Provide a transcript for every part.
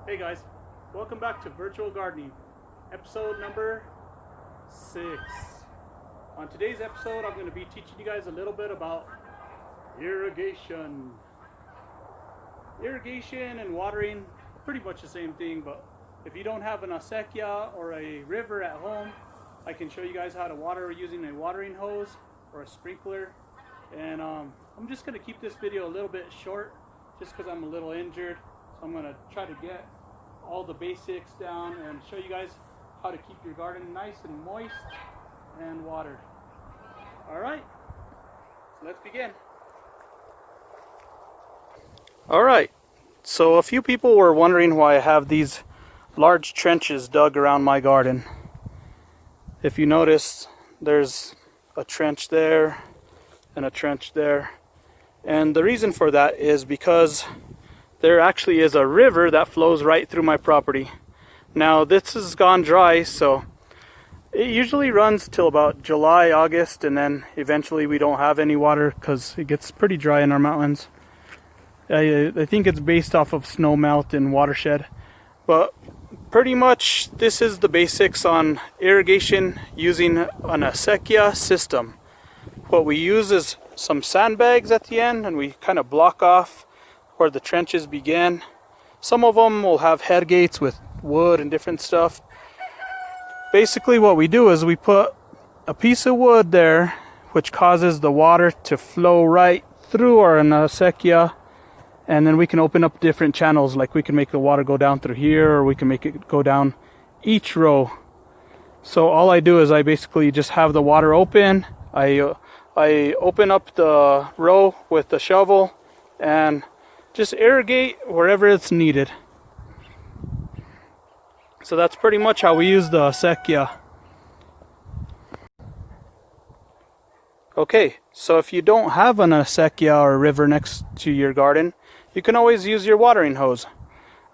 Hey guys, welcome back to Virtual Gardening, episode number 6. On today's episode, I'm going to be teaching you guys a little bit about irrigation. Irrigation and watering are pretty much the same thing, but if you don't have an acequia or a river at home, I can show you guys how to water using a watering hose or a sprinkler. And I'm just going to keep this video a little bit short just because I'm a little injured. So I'm going to try to get all the basics down and show you guys how to keep your garden nice and moist and watered. Alright, so let's begin. Alright, so a few people were wondering why I have these large trenches dug around my garden. If you notice, there's a trench there and a trench there. And the reason for that is because there actually is a river that flows right through my property. Now this has gone dry, so it usually runs till about July, August, and then eventually we don't have any water because it gets pretty dry in our mountains. I think it's based off of snow melt and watershed. But pretty much this is the basics on irrigation using an acequia system. What we use is some sandbags at the end, and we kind of block off where the trenches begin. Some of them will have head gates with wood and different stuff. Basically what we do is we put a piece of wood there which causes the water to flow right through our acequia, and then we can open up different channels, like we can make the water go down through here, or we can make it go down each row. So all I do is I basically just have the water open. I open up the row with the shovel and just irrigate wherever it's needed. So that's pretty much how we use the acequia. Okay, so if you don't have an acequia or a river next to your garden, you can always use your watering hose.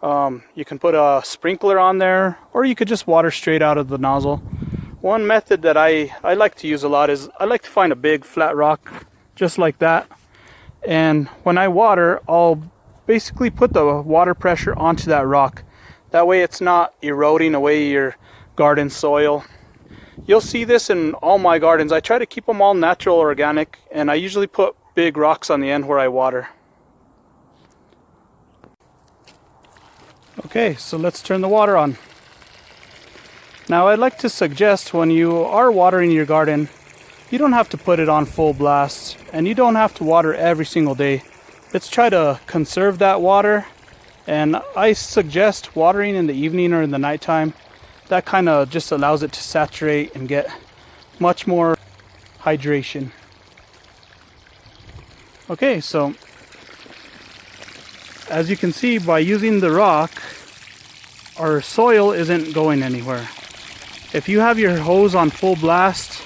You can put a sprinkler on there, or you could just water straight out of the nozzle. One method that I like to use a lot is I like to find a big flat rock just like that, and when I water, I'll basically put the water pressure onto that rock. That way it's not eroding away your garden soil. You'll see this in all my gardens. I try to keep them all natural, organic, and I usually put big rocks on the end where I water. Okay, so let's turn the water on. Now I'd like to suggest, when you are watering your garden, you don't have to put it on full blast, and you don't have to water every single day. Let's try to conserve that water, and I suggest watering in the evening or in the nighttime. That kind of just allows it to saturate and get much more hydration. Okay, so as you can see, by using the rock, our soil isn't going anywhere. If you have your hose on full blast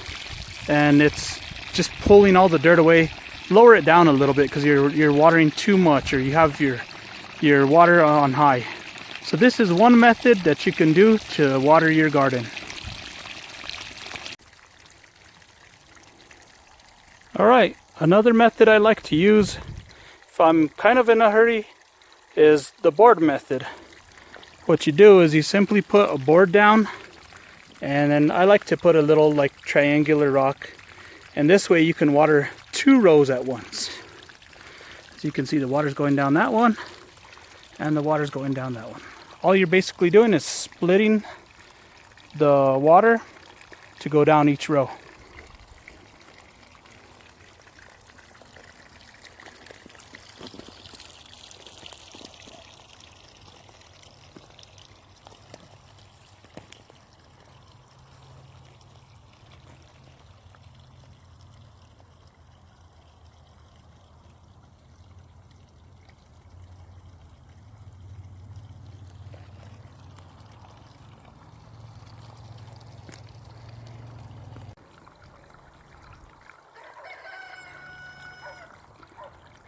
and it's just pulling all the dirt away, lower it down a little bit because you're watering too much, or you have your water on high. So this is one method that you can do to water your garden. Alright, another method I like to use if I'm kind of in a hurry is the board method. What you do is you simply put a board down, and then I like to put a little like triangular rock, and this way you can water 2 rows at once. As you can see, the water's going down that one and the water's going down that one. All you're basically doing is splitting the water to go down each row.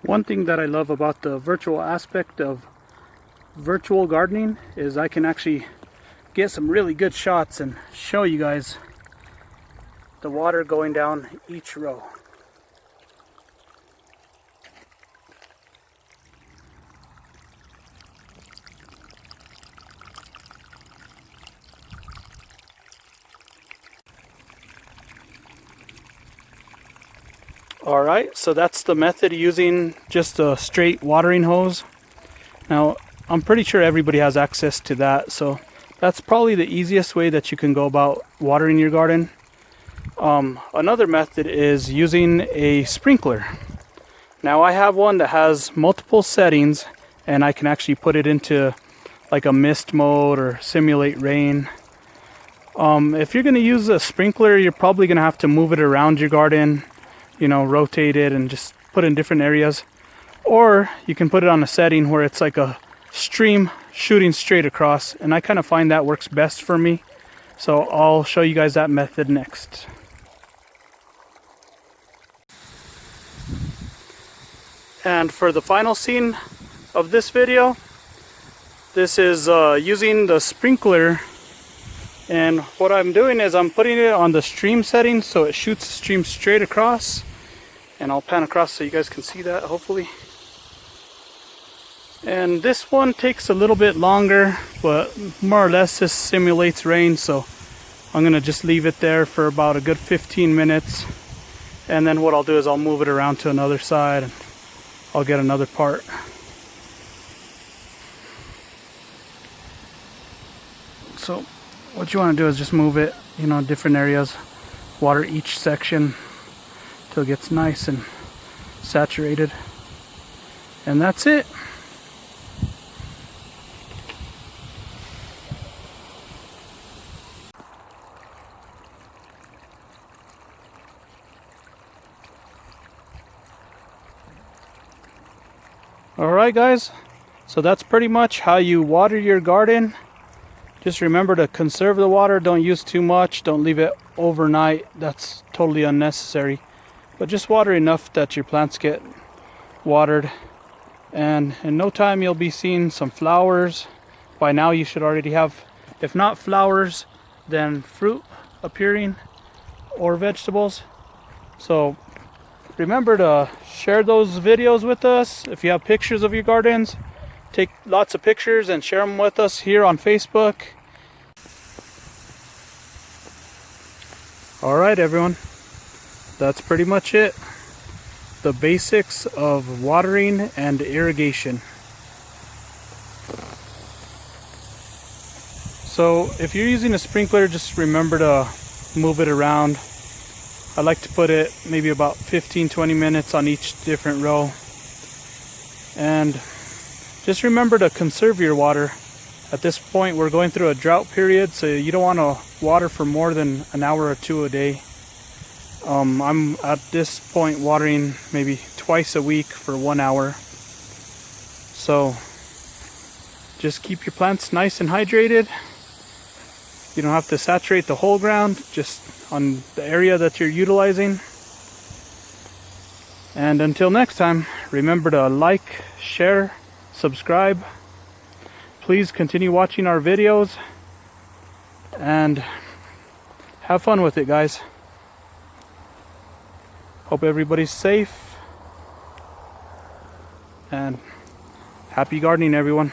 One thing that I love about the virtual aspect of virtual gardening is I can actually get some really good shots and show you guys the water going down each row. Alright, so that's the method using just a straight watering hose. Now, I'm pretty sure everybody has access to that, so that's probably the easiest way that you can go about watering your garden. Another method is using a sprinkler. Now, I have one that has multiple settings, and I can actually put it into like a mist mode or simulate rain. If you're going to use a sprinkler, you're probably going to have to move it around your garden, you know, rotate it and just put it in different areas. Or you can put it on a setting where it's like a stream shooting straight across, and I kind of find that works best for me. So I'll show you guys that method next. And for the final scene of this video, this is using the sprinkler, and what I'm doing is I'm putting it on the stream setting so it shoots the stream straight across. And I'll pan across so you guys can see that, hopefully. And this one takes a little bit longer, but more or less this simulates rain, so I'm gonna just leave it there for about a good 15 minutes. And then what I'll do is I'll move it around to another side and I'll get another part. So what you want to do is just move it, you know, different areas, water each section till it gets nice and saturated, and that's it. Alright guys, so that's pretty much how you water your garden. Just remember to conserve the water, don't use too much, don't leave it overnight, that's totally unnecessary. But just water enough that your plants get watered, and in no time you'll be seeing some flowers. By now you should already have, if not flowers, then fruit appearing or vegetables. So remember to share those videos with us. If you have pictures of your gardens, take lots of pictures and share them with us here on Facebook. Alright everyone, that's pretty much it. The basics of watering and irrigation. So if you're using a sprinkler, just remember to move it around. I like to put it maybe about 15-20 minutes on each different row. And just remember to conserve your water. At this point we're going through a drought period, so you don't want to water for more than an hour or two a day. I'm at this point watering maybe twice a week for 1 hour. So just keep your plants nice and hydrated. You don't have to saturate the whole ground, just on the area that you're utilizing. And until next time, remember to like, share, subscribe. Please continue watching our videos and have fun with it, guys. Hope everybody's safe, and happy gardening, everyone.